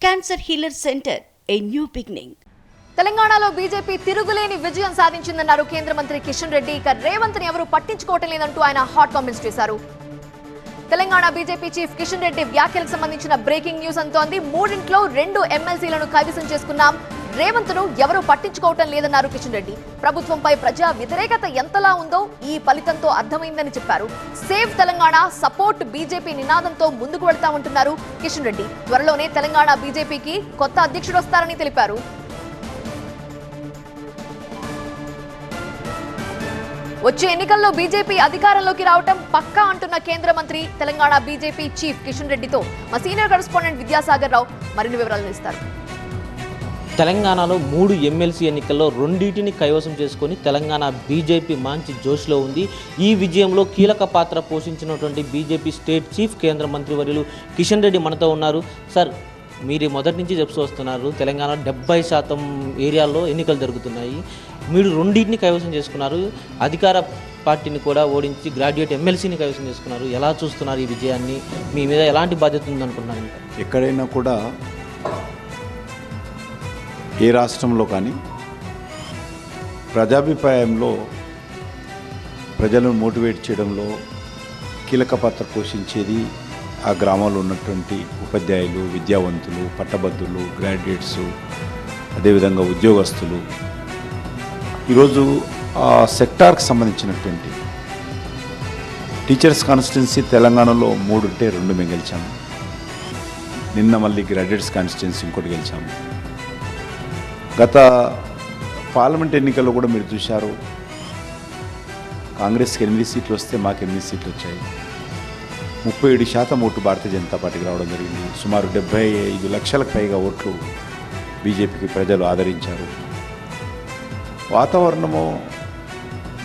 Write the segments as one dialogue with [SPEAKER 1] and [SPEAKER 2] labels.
[SPEAKER 1] Cancer healer centre a new beginning.
[SPEAKER 2] తెలంగాణలో BJP తిరుగులేని విజయం సాధించిందన్నారు కేంద్ర మంత్రి కిషన్ రెడ్డి. ఇక రేవంత్ ని ఎవరు పట్టించుకోవటం లేదంటూ ఆయన హాట్ కామెంట్స్ చేశారు. తెలంగాణ బీజేపీ చీఫ్ కిషన్ రెడ్డి వ్యాఖ్యలకు సంబంధించిన బ్రేకింగ్ న్యూస్ అంతోంది. 3 2 ఎమ్మెల్సీలను కైవసం చేసుకున్నాం, రేవంత్ ను ఎవరూ పట్టించుకోవటం లేదన్నారు కిషన్ రెడ్డి. ప్రభుత్వంపై ప్రజా వ్యతిరేకత ఎంతలా ఉందో ఈ ఫలితంతో అర్థమైందని చెప్పారు. సేవ్ తెలంగాణ, సపోర్ట్ బీజేపీ నినాదంతో ముందుకు వెళ్తామంటున్నారు కిషన్ రెడ్డి. త్వరలోనే తెలంగాణ బీజేపీకి కొత్త అధ్యక్షుడు వస్తారని తెలిపారు. వచ్చే ఎన్నికల్లో బీజేపీ అధికారంలోకి రావటం పక్కా అంటున్న కేంద్ర మంత్రి తెలంగాణ బీజేపీ చీఫ్ కిషన్ రెడ్డితో మా సీనియర్ కరెస్పాండెంట్ విద్యాసాగర్ రావు మరిన్ని వివరాలను ఇస్తారు.
[SPEAKER 3] తెలంగాణలో 3 ఎమ్మెల్సీ ఎన్నికల్లో 2 కైవసం చేసుకొని తెలంగాణ బీజేపీ మంచి జోష్లో ఉంది. ఈ విజయంలో కీలక పాత్ర పోషించినటువంటి బీజేపీ స్టేట్ చీఫ్ కేంద్ర మంత్రి వర్యులు కిషన్ రెడ్డి మనతో ఉన్నారు. సార్, మీరు మొదటి నుంచి చెప్తూ వస్తున్నారు తెలంగాణ 70% ఏరియాల్లో ఎన్నికలు జరుగుతున్నాయి, మీరు 2 కైవసం చేసుకున్నారు, అధికార పార్టీని కూడా ఓడించి గ్రాడ్యుయేట్ ఎమ్మెల్సీని కైవసం చేసుకున్నారు. ఎలా చూస్తున్నారు ఈ విజయాన్ని? మీ మీద ఎలాంటి బాధ్యత ఉందనుకున్నారు?
[SPEAKER 4] ఎక్కడైనా కూడా ఏ రాష్ట్రంలో కానీ ప్రజాభిప్రాయంలో ప్రజలను మోటివేట్ చేయడంలో కీలక పాత్ర పోషించేది ఆ గ్రామంలో ఉన్నటువంటి ఉపాధ్యాయులు, విద్యావంతులు, పట్టభద్రులు, గ్రాడ్యుయేట్స్, అదేవిధంగా ఉద్యోగస్తులు. ఈరోజు ఆ సెక్టార్కి సంబంధించినటువంటి టీచర్స్ కాన్స్టిట్యున్సీ తెలంగాణలో 3 ఉంటే 2 మేము గెలిచాము. నిన్న మళ్ళీ గ్రాడ్యుయేట్స్ కాన్స్టిట్యున్సీ ఇంకోటి గెలిచాము. గత పార్లమెంట్ ఎన్నికల్లో కూడా మీరు చూశారు, కాంగ్రెస్కి 8 సీట్లు వస్తే మాకు 8 సీట్లు వచ్చాయి. 37% ఓటు భారతీయ జనతా పార్టీకి రావడం జరిగింది. సుమారు 75 లక్షలకు పైగా ఓట్లు బీజేపీకి ప్రజలు ఆదరించారు. వాతావరణము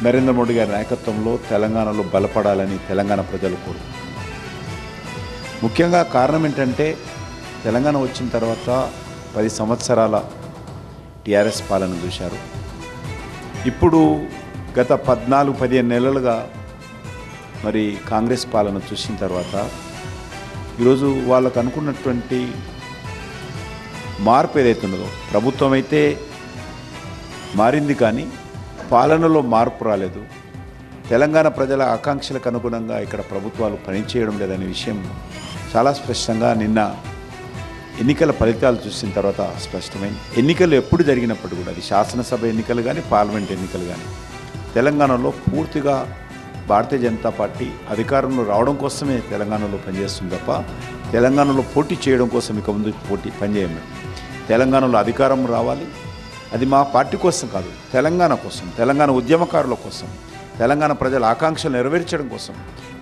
[SPEAKER 4] నరేంద్ర మోడీ గారి నాయకత్వంలో తెలంగాణలో బలపడాలని తెలంగాణ ప్రజలు కోరుకుంటున్నారు. ముఖ్యంగా కారణం ఏంటంటే తెలంగాణ వచ్చిన తర్వాత 10 సంవత్సరాల టీఆర్ఎస్ పాలన చూశారు. ఇప్పుడు గత 14-15 నెలలుగా మరి కాంగ్రెస్ పాలన చూసిన తర్వాత ఈరోజు వాళ్ళకు అనుకున్నటువంటి మార్పు ఏదైతే ఉన్నదో, ప్రభుత్వం అయితే మారింది కానీ పాలనలో మార్పు రాలేదు. తెలంగాణ ప్రజల ఆకాంక్షలకు అనుగుణంగా ఇక్కడ ప్రభుత్వాలు పనిచేయడం లేదనే విషయం చాలా స్పష్టంగా నిన్న ఎన్నికల ఫలితాలు చూసిన తర్వాత స్పష్టమైంది. ఎన్నికలు ఎప్పుడు జరిగినప్పుడు కూడా, అది శాసనసభ ఎన్నికలు కానీ పార్లమెంట్ ఎన్నికలు కానీ, తెలంగాణలో పూర్తిగా భారతీయ జనతా పార్టీ అధికారంలో రావడం కోసమే తెలంగాణలో పనిచేస్తుంది తప్ప తెలంగాణలో పోటీ చేయడం కోసం ఇక ముందు పనిచేయం. తెలంగాణలో అధికారం రావాలి, అది మా పార్టీ కోసం కాదు, తెలంగాణ కోసం, తెలంగాణ ఉద్యమకారుల కోసం, తెలంగాణ ప్రజల ఆకాంక్షలు నెరవేర్చడం కోసం,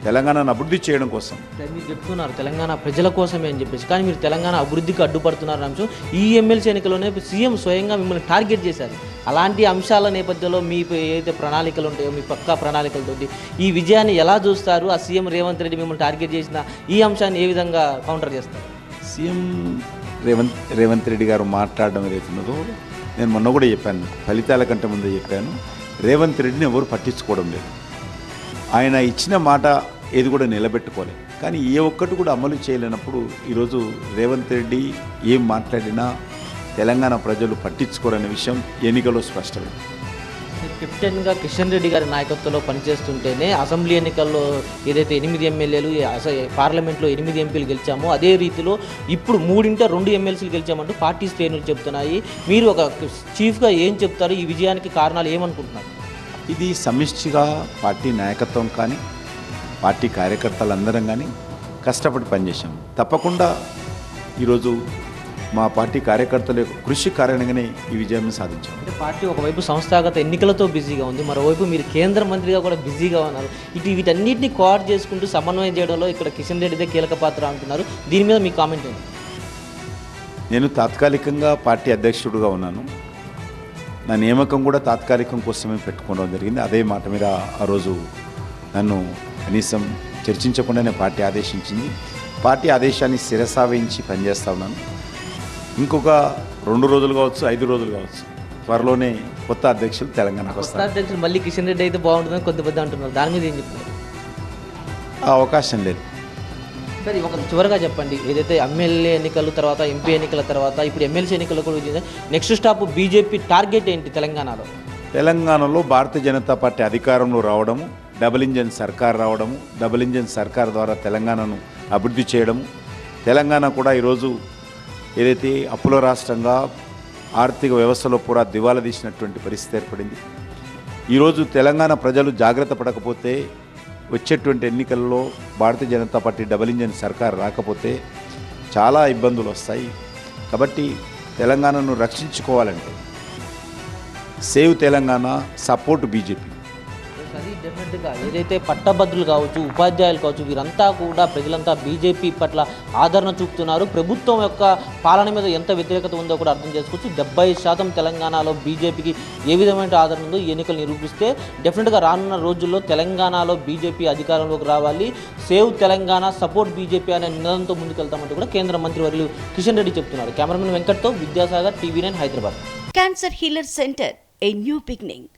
[SPEAKER 4] తెలంగాణను అభివృద్ధి చేయడం కోసం.
[SPEAKER 3] మీరు చెప్తున్నారు తెలంగాణ ప్రజల కోసమే అని చెప్పేసి, కానీ మీరు తెలంగాణ అభివృద్ధికి అడ్డుపడుతున్నారు అంశం ఈ ఎమ్మెల్సీ ఎన్నికల్లోనే సీఎం స్వయంగా మిమ్మల్ని టార్గెట్ చేశారు. అలాంటి అంశాల నేపథ్యంలో మీ ఏదైతే ప్రణాళికలు ఉంటాయో, మీ పక్కా ప్రణాళికలతోటి ఈ విజయాన్ని ఎలా చూస్తారు? ఆ సీఎం రేవంత్ రెడ్డి మిమ్మల్ని టార్గెట్ చేసిన ఈ అంశాన్ని ఏ విధంగా కౌంటర్ చేస్తారు?
[SPEAKER 4] సీఎం రేవంత్ రెడ్డి గారు మాట్లాడడం ఏదైతున్నదో, నేను మొన్న కూడా చెప్పాను, ఫలితాల కంటే ముందే చెప్పాను, రేవంత్ రెడ్డిని ఎవరు పట్టించుకోవడం లేదు. ఆయన ఇచ్చిన మాట ఏది కూడా నిలబెట్టుకోలేదు. కానీ ఏ ఒక్కటి కూడా అమలు చేయలేనప్పుడు ఈరోజు రేవంత్ రెడ్డి ఏం మాట్లాడినా తెలంగాణ ప్రజలు పట్టించుకోరనే విషయం ఎన్నికల్లో స్పష్టమైంది.
[SPEAKER 3] కెప్టెన్గా కిషన్ రెడ్డి గారి నాయకత్వంలో పనిచేస్తుంటేనే అసెంబ్లీ ఎన్నికల్లో ఏదైతే 8 ఎమ్మెల్యేలు, పార్లమెంట్లో 8 ఎంపీలు గెలిచామో అదే రీతిలో ఇప్పుడు 2 ఎమ్మెల్సీలు గెలిచామంటూ పార్టీ శ్రేణులు చెప్తున్నాయి. మీరు ఒక చీఫ్గా ఏం చెప్తారు? ఈ విజయానికి కారణాలు ఏమనుకుంటున్నారు?
[SPEAKER 4] ఇది సమిష్టిగా పార్టీ నాయకత్వం కానీ పార్టీ కార్యకర్తలందరం కానీ కష్టపడి పనిచేశాం. తప్పకుండా ఈరోజు మా పార్టీ కార్యకర్తల యొక్క కృషి కారణంగానే ఈ విజయాన్ని సాధించాం.
[SPEAKER 3] అంటే పార్టీ ఒకవైపు సంస్థాగత ఎన్నికలతో బిజీగా ఉంది, మరోవైపు మీరు కేంద్ర మంత్రిగా కూడా బిజీగా ఉన్నారు. వీటన్నిటిని కోఆర్డినేట్ చేసుకుంటూ సమన్వయం చేయడంలో ఇక్కడ కిషన్ రెడ్డిదే కీలక పాత్ర అంటున్నారు. దీని మీద మీ కామెంట్ ఏంటి?
[SPEAKER 4] నేను తాత్కాలికంగా పార్టీ అధ్యక్షుడిగా ఉన్నాను. నా నియామకం కూడా తాత్కాలికం కోసమే పెట్టుకోవడం జరిగింది. అదే మాట మీద ఆ రోజు నన్ను కనీసం చర్చించకుండానే పార్టీ ఆదేశించింది. పార్టీ ఆదేశాన్ని శిరసావహించి పనిచేస్తూ ఉన్నాను. ఇంకొక 2 రోజులు కావచ్చు, 5 రోజులు కావచ్చు, త్వరలోనే కొత్త అధ్యక్షులు తెలంగాణకు వస్తారు.
[SPEAKER 3] అధ్యక్షులు మళ్ళీ కిషన్ రెడ్డి అయితే బాగుంటుందని కొద్దిమంది అంటున్నారు. దాని మీద ఏం చెప్తున్నారు?
[SPEAKER 4] ఆ అవకాశం లేదు.
[SPEAKER 3] సరే ఒక చివరిగా చెప్పండి, ఏదైతే ఎమ్మెల్యే ఎన్నికల తర్వాత ఎంపీ ఎన్నికల తర్వాత ఇప్పుడు ఎమ్మెల్సీ ఎన్నికలు కూడా నెక్స్ట్ స్టాప్ బీజేపీ టార్గెట్ ఏంటి తెలంగాణలో?
[SPEAKER 4] తెలంగాణలో భారతీయ జనతా పార్టీ అధికారంలో రావడము, డబుల్ ఇంజన్ సర్కార్ రావడము, డబుల్ ఇంజన్ సర్కార్ ద్వారా తెలంగాణను అభివృద్ధి చేయడము, తెలంగాణ కూడా ఈరోజు ఏదైతే అప్పుల రాష్ట్రంగా ఆర్థిక వ్యవస్థలో కూడా దివాలా తీసినటువంటి పరిస్థితి ఏర్పడింది. ఈరోజు తెలంగాణ ప్రజలు జాగ్రత్త పడకపోతే వచ్చేటువంటి ఎన్నికల్లో Bharatiya Janata party double engine సర్కార్ రాకపోతే చాలా ఇబ్బందులు వస్తాయి. కాబట్టి తెలంగాణను రక్షించుకోవాలంటే సేవ్ తెలంగాణ, సపోర్ట్ బీజేపీ.
[SPEAKER 3] అది డెఫినెట్గా ఏదైతే పట్టభద్రులు కావచ్చు, ఉపాధ్యాయులు కావచ్చు, వీరంతా కూడా ప్రజలంతా బీజేపీ పట్ల ఆదరణ చూపుతున్నారు. ప్రభుత్వం యొక్క పాలన మీద ఎంత వ్యతిరేకత ఉందో కూడా అర్థం చేసుకోవచ్చు. 70% తెలంగాణలో బీజేపీకి ఏ విధమైన ఆదరణ ఉందో ఈ ఎన్నికలు నిరూపిస్తే డెఫినెట్గా రానున్న రోజుల్లో తెలంగాణలో బీజేపీ అధికారంలోకి రావాలి, సేవ్ తెలంగాణ, సపోర్ట్ బీజేపీ అనే నినాదంతో ముందుకెళ్తామంటూ కూడా కేంద్ర మంత్రివర్యులు కిషన్ రెడ్డి చెప్తున్నారు. కెమెరామెన్ వెంకట్తో Vidyasagar, TV9 Hyderabad.
[SPEAKER 1] Cancer Healer Center, a new beginning.